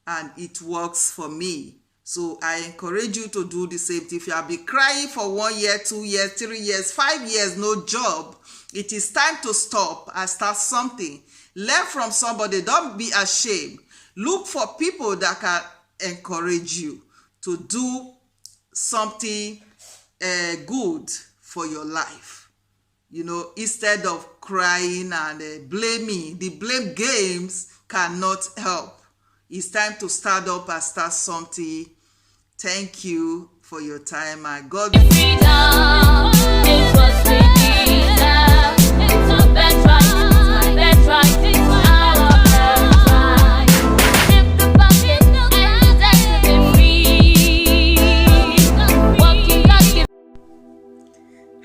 and it works for me. So I encourage you to do the same thing. If you have been crying for 1 year, 2 years, 3 years, 5 years, no job, it is time to stop and start something. Learn from somebody. Don't be ashamed. Look for people that can encourage you to do something good for your life. Instead of crying and blaming. The blame games cannot help. It's time to start up and start something. Thank you for your time, and God bless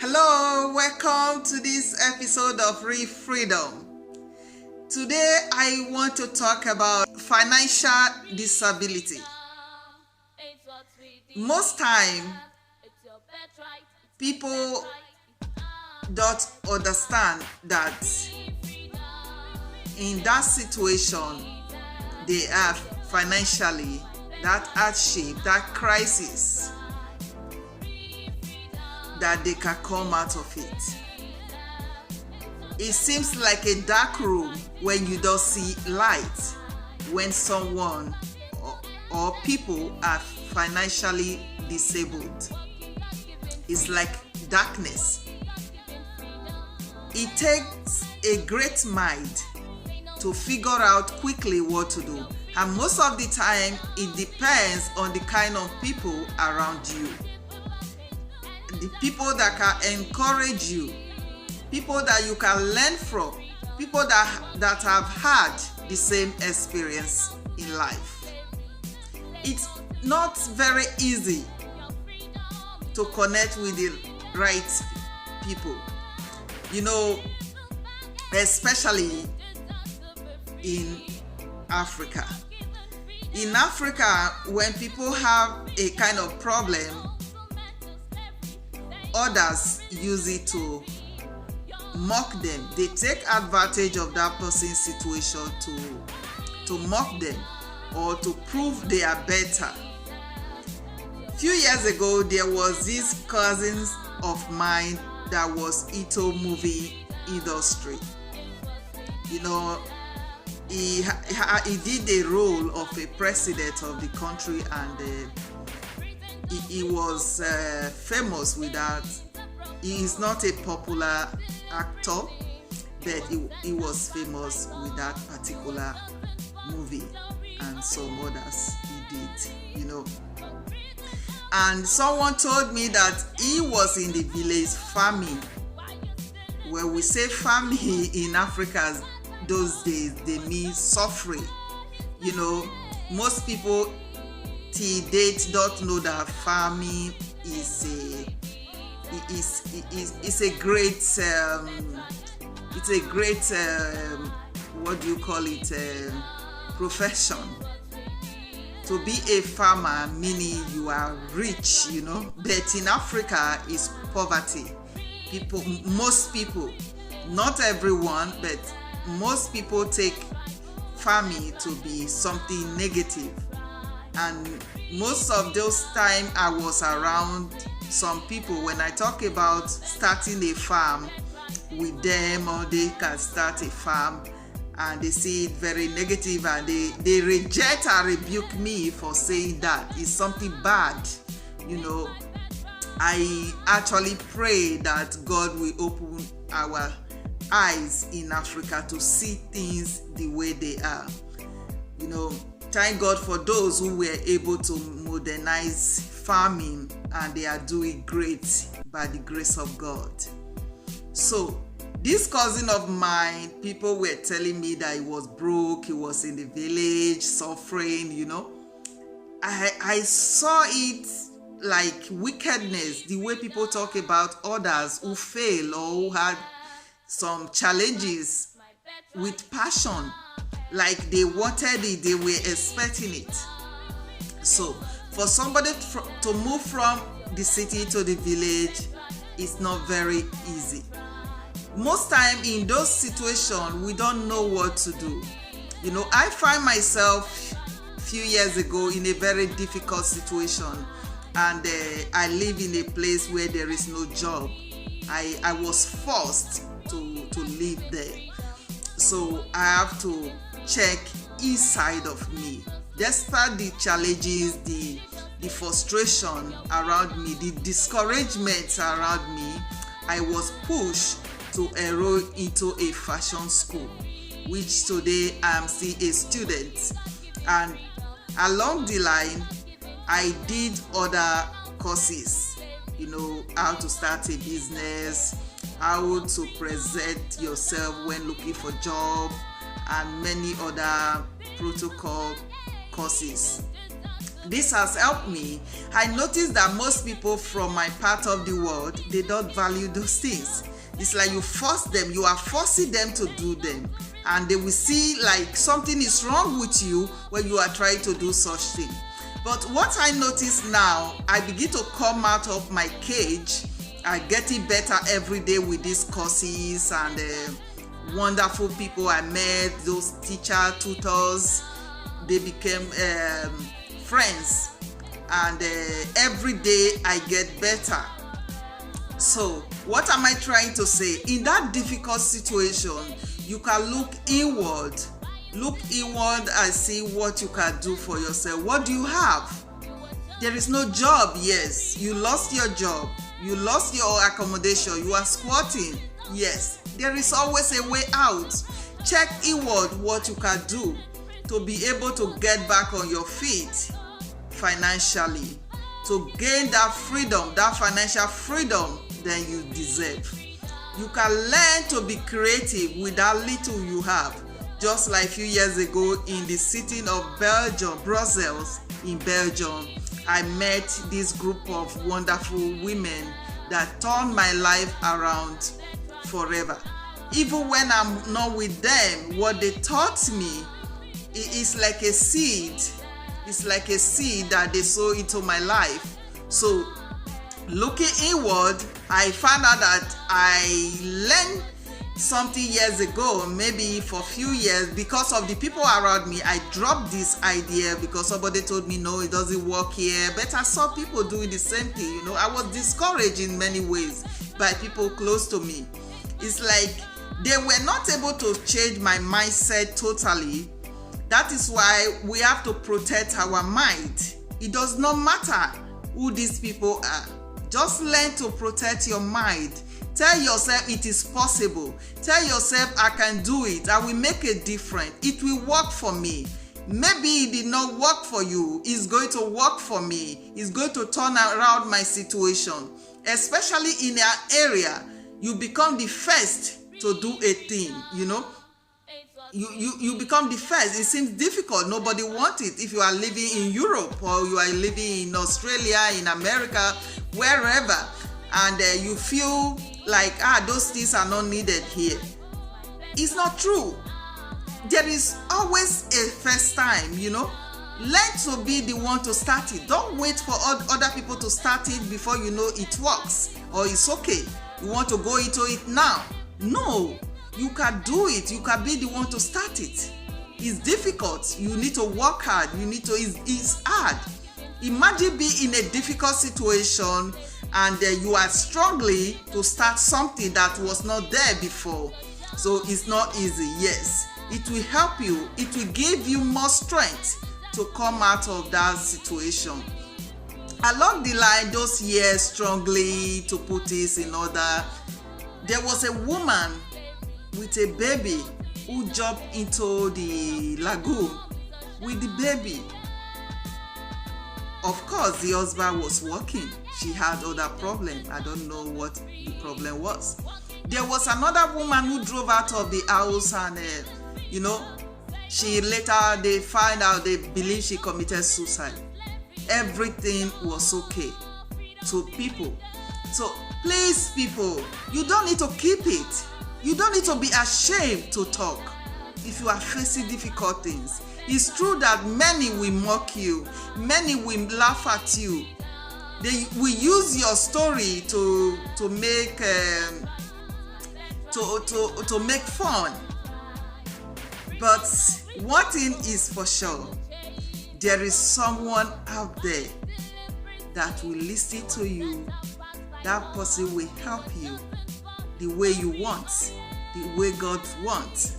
Hello, welcome to this episode of Real Freedom. Today I want to talk about financial disability. Most time, people don't understand that in that situation they are financially, that hardship, that crisis, that they can come out of it. It seems like a dark room when you don't see light, when someone or people are financially disabled. It's like darkness. It takes a great mind to figure out quickly what to do. And most of the time, it depends on the kind of people around you. The people that can encourage you, people that you can learn from, people that have had the same experience in life. It's not very easy to connect with the right people, especially in Africa. In Africa, when people have a kind of problem, others use it to mock them. They take advantage of that person's situation to mock them or to prove they are better. A few years ago, there was this cousin of mine that was into movie industry. He did the role of a president of the country, and he was famous with that. He is not a popular actor, but he was famous with that particular movie, and some others he did, And someone told me that he was in the village farming. When we say farming in Africa those days, they mean suffering. Most people till date don't know that farming is a great profession. To be a farmer meaning you are rich, but in Africa is poverty. Most people, not everyone, but most people take farming to be something negative. And most of those time I was around some people, when I talk about starting a farm with them, or they can start a farm, and they see it very negative, and they reject and rebuke me for saying that it's something bad. I actually pray that God will open our eyes in Africa to see things the way they are. Thank God for those who were able to modernize farming, and they are doing great by the grace of God. So this cousin of mine, people were telling me that he was broke, he was in the village suffering, I saw it like wickedness, the way people talk about others who fail or who had some challenges with passion, like they wanted it, they were expecting it. So for somebody to move from the city to the village is not very easy. Most time in those situations, we don't know what to do. I find myself a few years ago in a very difficult situation, and I live in a place where there is no job. I was forced to live there. So I have to check inside of me. Despite the challenges, the frustration around me, the discouragement around me, I was pushed to enroll into a fashion school, which today I'm still a student. And along the line, I did other courses, how to start a business, how to present yourself when looking for job, and many other protocol courses. This has helped me. I noticed that most people from my part of the world, they don't value those things. It's like you are forcing them to do them, and they will see like something is wrong with you when you are trying to do such thing. But what I notice now, I begin to come out of my cage. I get it better every day with these courses and wonderful people I met, those teacher tutors. They became friends, and every day I get better. So what am I trying to say? In that difficult situation, you can look inward and see what you can do for yourself. What do you have? There is no job. Yes, you lost your job, you lost your accommodation, you are squatting. Yes, there is always a way out. Check inward what you can do to be able to get back on your feet financially, to gain that freedom, that financial freedom that you deserve. You can learn to be creative with that little you have. Just like a few years ago in the city of Belgium, Brussels in Belgium, I met this group of wonderful women that turned my life around forever. Even when I'm not with them, what they taught me is like a seed. It's like a seed that they sow into my life. So looking inward, I found out that I learned something years ago, maybe for a few years, because of the people around me. I dropped this idea because somebody told me, no, it doesn't work here. But I saw people doing the same thing. I was discouraged in many ways by people close to me. It's like they were not able to change my mindset totally. That is why we have to protect our mind. It does not matter who these people are. Just learn to protect your mind. Tell yourself it is possible. Tell yourself I can do it. I will make a difference. It will work for me. Maybe it did not work for you. It's going to work for me. It's going to turn around my situation. Especially in an area, you become the first to do a thing, You become the first. It seems difficult. Nobody wants it. If you are living in Europe or you are living in Australia, in America, wherever, and you feel like, those things are not needed here. It's not true. There is always a first time, Learn to be the one to start it. Don't wait for other people to start it before you know it works or it's okay. You want to go into it now. No. You can do it. You can be the one to start it. It's difficult. You need to work hard. It's hard. Imagine being in a difficult situation and you are struggling to start something that was not there before. So it's not easy. Yes, it will help you. It will give you more strength to come out of that situation. Along the line, those years struggling to put this in order, there was a woman with a baby who jumped into the lagoon with the baby. Of course, the husband was working. She had other problems. I don't know what the problem was. There was another woman who drove out of the house and, they believe she committed suicide. Everything was okay to people. So please, people, you don't need to keep it. You don't need to be ashamed to talk if you are facing difficult things. It's true that many will mock you, many will laugh at you. They will use your story to make make fun. But One thing is for sure, there is someone out there that will listen to you. That person will help you the way you want, the way God wants.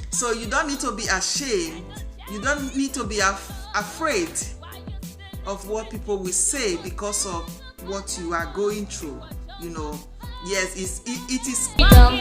So you don't need to be ashamed. You don't need to be afraid of what people will say because of what you are going through. Yes, it is freedom.